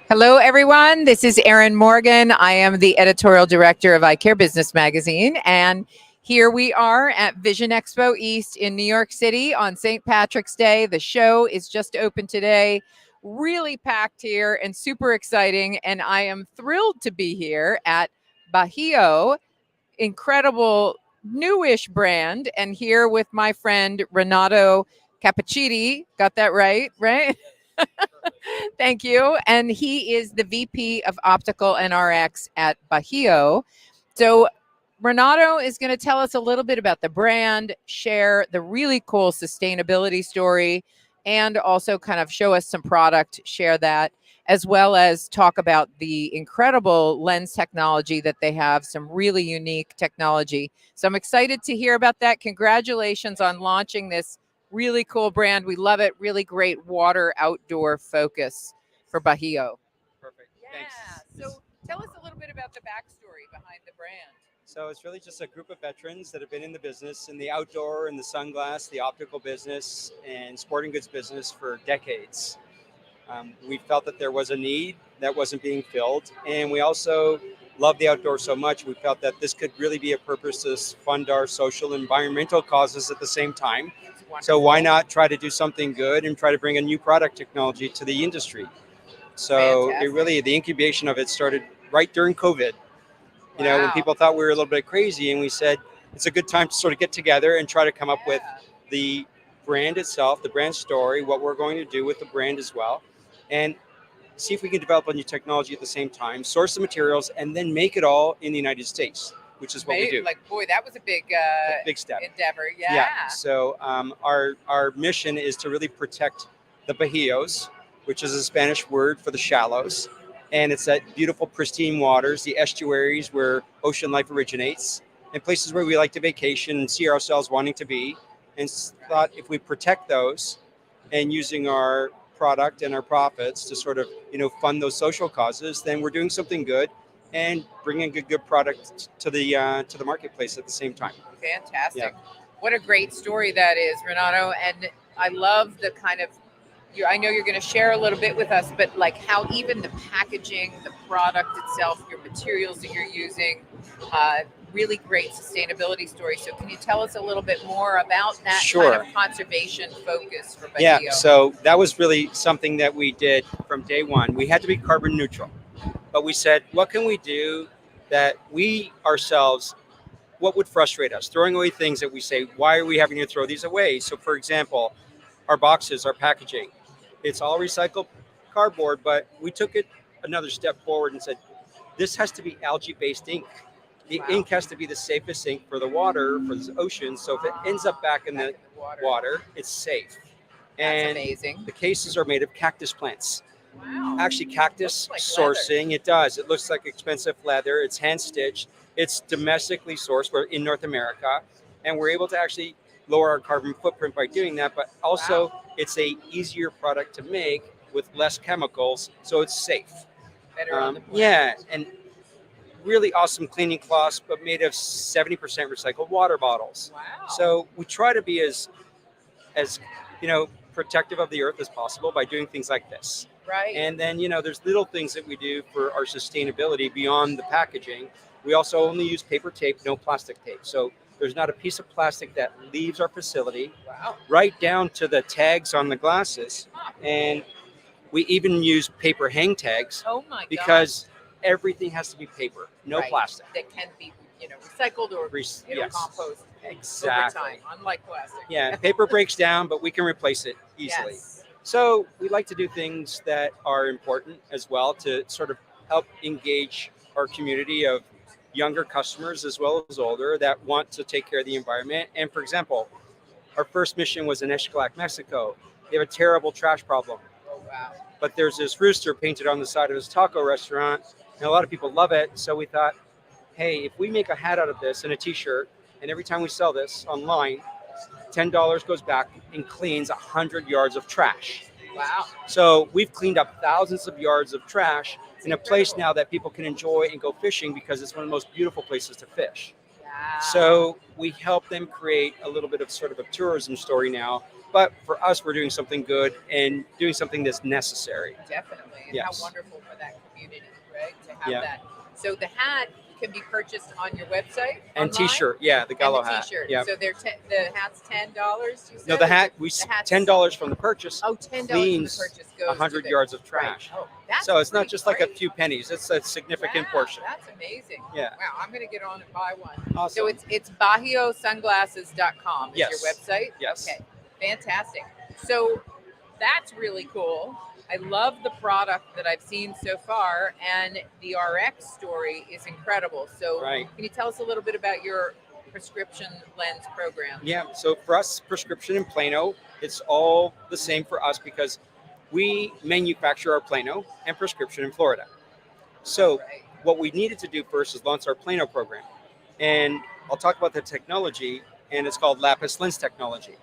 Hello, everyone. This is Erin Morgan. I am the editorial director of Eyecare Business Magazine. And here we are at Vision Expo East in New York City on St. Patrick's Day. The show is just open today. Really packed here and super exciting. And I am thrilled to be here at Bajío, incredible newish brand. And here with my friend Renato Cappuccini. Got that right? Thank you. And he is the VP of Optical and RX at Bajío. So Renato is going to tell us a little bit about the brand, share the really cool sustainability story, and also kind of show us some product, share that, as well as talk about the incredible lens technology that they have, some really unique technology. So I'm excited to hear about that. Congratulations on launching this really cool brand. We love it. Really great water outdoor focus for Bajío. Perfect. Yeah. Thanks. So tell us a little bit about the backstory behind the brand. So it's really just a group of veterans that have been in the business, in the outdoor, in the sunglass, the optical business, and sporting goods business for decades. We felt that there was a need that wasn't being filled, and we also love the outdoors so much. We felt that this could really be a purpose to fund our social and environmental causes at the same time. So why not try to do something good and try to bring a new product technology to the industry? So Fantastic. the incubation of it started right during COVID. You know, when Wow. people thought we were a little bit crazy, and we said it's a good time to sort of get together and try to come up with the brand itself, the brand story, what we're going to do with the brand as well, and see if we can develop a new technology at the same time, source the materials, and then make it all in the United States, which is what we do. Like, boy, that was a big step. endeavor. Yeah. So our mission is to really protect the Bajíos, which is a Spanish word for the shallows. And it's that beautiful, pristine waters, the estuaries where ocean life originates, and places where we like to vacation and see ourselves wanting to be. And thought if we protect those and using our product and our profits to sort of, fund those social causes, then we're doing something good and bringing a good product to the marketplace at the same time. Fantastic. Yeah. What a great story that is, Renato. And I love the kind of, I know you're going to share a little bit with us, but like how even the packaging, the product itself, your materials that you're using, really great sustainability story. So can you tell us a little bit more about that Sure. kind of conservation focus for Bajío? Yeah, so that was really something that we did from day one. We had to be carbon neutral, but we said, what can we do that we ourselves, what would frustrate us? Throwing away things that we say, why are we having to throw these away? So for example, our boxes, our packaging, it's all recycled cardboard, but we took it another step forward and said, this has to be algae-based ink. The ink has to be the safest ink for the water, for the ocean. So if it ends up back in the water, it's safe. That's And amazing. the cases are made of cactus plants. Wow. Actually, cactus Looks like sourcing, it does. It looks like expensive leather. It's hand-stitched. It's domestically sourced. We're in North America. And we're able to actually lower our carbon footprint by doing that. But also, it's a easier product to make with less chemicals, so it's safe. Better on the planet. Yeah, and really awesome cleaning cloths, but made of 70% recycled water bottles. Wow. So we try to be as protective of the earth as possible by doing things like this. Right. And then, there's little things that we do for our sustainability beyond the packaging. We also only use paper tape, no plastic tape. So there's not a piece of plastic that leaves our facility. Wow. Right down to the tags on the glasses. And we even use paper hang tags. Oh my God. Because everything has to be paper, no plastic. That can be, recycled or compost Exactly. over time, unlike plastic. Yeah, paper breaks down, but we can replace it easily. Yes. So we like to do things that are important as well to sort of help engage our community of younger customers as well as older that want to take care of the environment. And for example, our first mission was in Xcalac, Mexico. They have a terrible trash problem. Oh, wow. But there's this rooster painted on the side of his taco restaurant, and a lot of people love it. So we thought, hey, if we make a hat out of this and a t-shirt, and every time we sell this online, $10 goes back and cleans 100 yards of trash. Wow. So we've cleaned up thousands of yards of trash in a place now that people can enjoy and go fishing because it's one of the most beautiful places to fish. Yeah. So we help them create a little bit of sort of a tourism story now. But for us, we're doing something good and doing something that's necessary. Definitely. And Yes. how wonderful for that community, right? To have Yeah. that. So the hat can be purchased on your website And online? T-shirt, yeah, the And gallo the hat. T-shirt. Yeah. So the hat's $10. You said? No, the hat The hat's $10 from the purchase. Oh, $10 from the cleans purchase goes 100 to the, yards of right. trash. Oh, that's So it's not pretty just like a great. few pennies; it's a significant Wow, portion. That's amazing. Yeah. Wow, I'm gonna get on and buy one. Awesome. So it's BajíoSunglasses.com is Yes. your website? Yes. Okay, fantastic. So that's really cool. I love the product that I've seen so far, and the RX story is incredible. So Right. can you tell us a little bit about your prescription lens program? Yeah. So for us, prescription in Plano, it's all the same for us because we manufacture our Plano and prescription in Florida. So Right. what we needed to do first is launch our Plano program, and I'll talk about the technology, and it's called Lapis lens technology.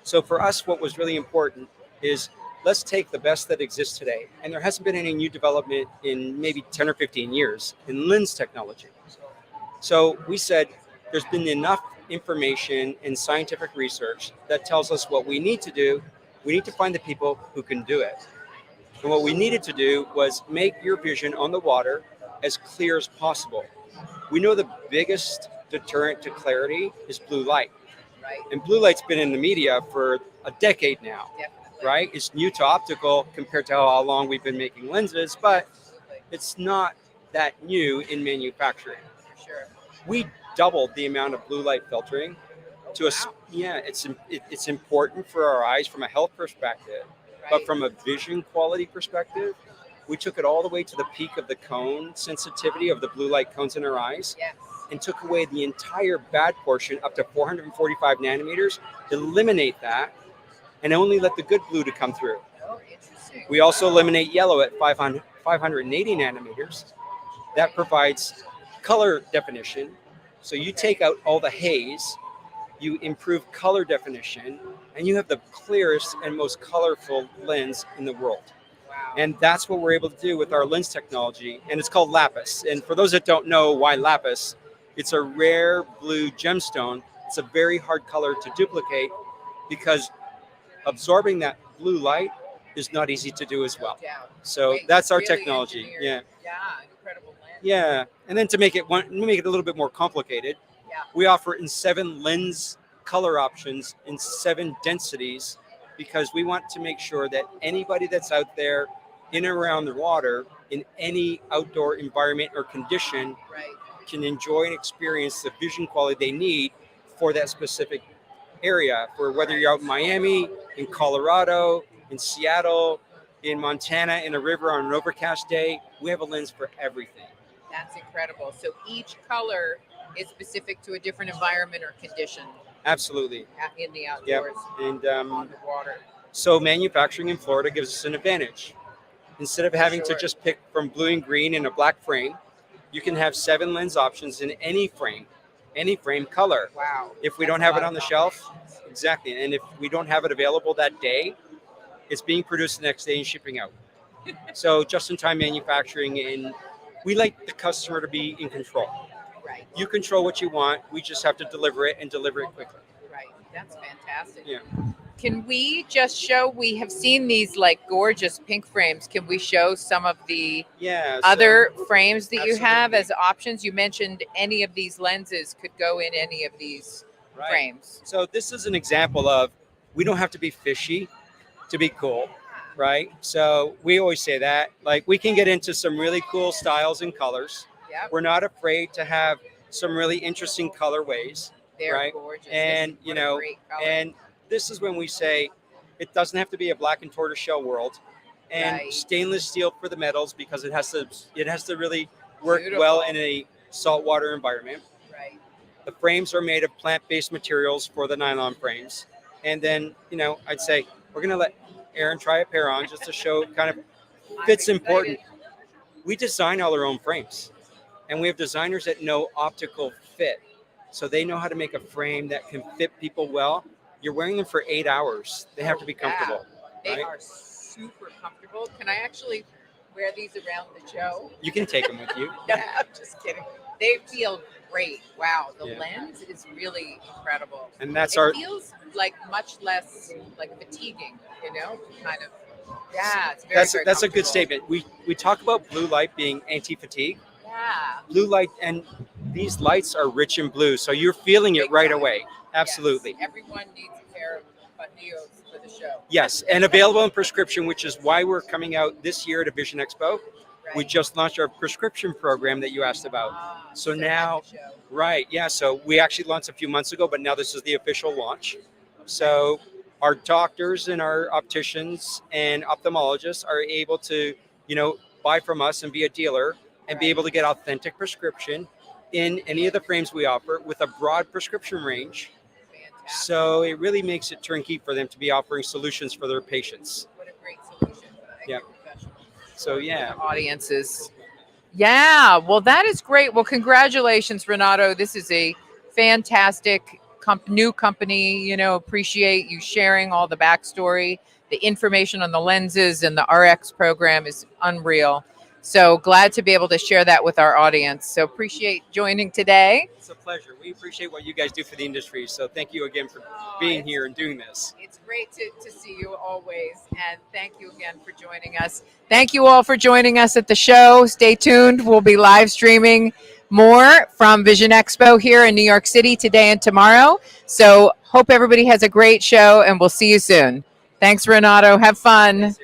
So for us, what was really important is let's take the best that exists today, and there hasn't been any new development in maybe 10 or 15 years in lens technology. So we said there's been enough information and scientific research that tells us what we need to do. We need to find the people who can do it. And what we needed to do was make your vision on the water as clear as possible. We know the biggest deterrent to clarity is blue light. Right. And blue light's been in the media for a decade now, Definitely. right? It's new to optical compared to how long we've been making lenses, but Absolutely. it's not that new in manufacturing. For sure. We doubled the amount of blue light filtering to a Wow. yeah. It's important for our eyes from a health perspective, Right. but from a vision quality perspective, we took it all the way to the peak of the cone sensitivity of the blue light cones in our eyes, Yes. and took away the entire bad portion up to 445 nanometers, eliminate that, and only let the good blue to come through. Oh, interesting. We also eliminate yellow at 580 nanometers. That provides color definition. So you take out all the haze, you improve color definition, and you have the clearest and most colorful lens in the world. Wow. And that's what we're able to do with our lens technology. And it's called Lapis. And for those that don't know why Lapis, it's a rare blue gemstone. It's a very hard color to duplicate because absorbing that blue light is not easy to do as well. No doubt. So Wait, that's our really technology. engineered. Yeah. Yeah, incredible lens. Yeah. And then to make it a little bit more complicated, Yeah. we offer it in 7 lens color options in 7 densities because we want to make sure that anybody that's out there in and around the water in any outdoor environment or condition Right. can enjoy and experience the vision quality they need for that specific area. For whether you're out in Miami, in Colorado, in Seattle, in Montana, in a river on an overcast day, we have a lens for everything. That's incredible. So each color is specific to a different environment or condition Absolutely. in the Yep. outdoors And on the water. so manufacturing in Florida gives us an advantage. Instead of having to Sure. just pick from blue and green in a black frame, you can have 7 lens options in any frame color. Wow. If we That's don't a have lot it of on the shelf, combinations. exactly. And if we don't have it available that day, it's being produced the next day and shipping out. So just in time manufacturing, and we like the customer to be in control. Right. You control what you want. We just have to deliver it and deliver it quickly. Right. That's fantastic. Yeah. Can we just show? We have seen these like gorgeous pink frames. Can we show some of the Yeah. other frames that you have absolutely. as options? You mentioned any of these lenses could go in any of these Right. frames. So this is an example of we don't have to be fishy to be cool, right? So we always say that. Like we can get into some really cool styles and colors. Yep. We're not afraid to have some really interesting colorways, They're right? gorgeous. And What a great color. and this is when we say it doesn't have to be a black and tortoiseshell world, and Right. stainless steel for the metals because it has to really work Beautiful. well in a saltwater environment. Right. The frames are made of plant-based materials for the nylon frames. And then, I'd say we're going to let Aaron try a pair on just to show kind of I'm fit's excited. important. We design all our own frames, and we have designers that know optical fit. So they know how to make a frame that can fit people well. You're wearing them for 8 hours. They have to be comfortable. They right? are super comfortable. Can I actually wear these around the show? You can take them with you. No, I'm just kidding. They feel great. Wow, the Yeah. lens is really incredible. And that's It our feels like much less like fatiguing, kind of. Yeah, it's very, that's very that's a good comfortable. statement. We talk about blue light being anti-fatigue. Yeah, Blue light, and these lights are rich in blue, so you're feeling it big right time. away. Absolutely. Yes, everyone needs a pair of Bajíos for the show. Yes, and available in prescription, which is why we're coming out this year at Vision Expo. We Right. just launched our prescription program that you asked about. Ah, So at now, the show. right, yeah, so we actually launched a few months ago, but now this is the official launch. So our doctors and our opticians and ophthalmologists are able to, buy from us and be a dealer and be Right. able to get authentic prescription in any of the frames we offer with a broad prescription range. Fantastic. So it really makes it turnkey for them to be offering solutions for their patients. What a great solution. Thank Yeah. you, professionals. So yeah. The audiences. Yeah, well, that is great. Well, congratulations, Renato. This is a fantastic new company. Appreciate you sharing all the backstory, the information on the lenses, and the RX program is unreal. So glad to be able to share that with our audience. So appreciate joining today. It's a pleasure. We appreciate what you guys do for the industry. So thank you again for Oh, being it's- here and doing this. It's great to see you always. And thank you again for joining us. Thank you all for joining us at the show. Stay tuned. We'll be live streaming more from Vision Expo here in New York City today and tomorrow. So hope everybody has a great show and we'll see you soon. Thanks, Renato. Have fun.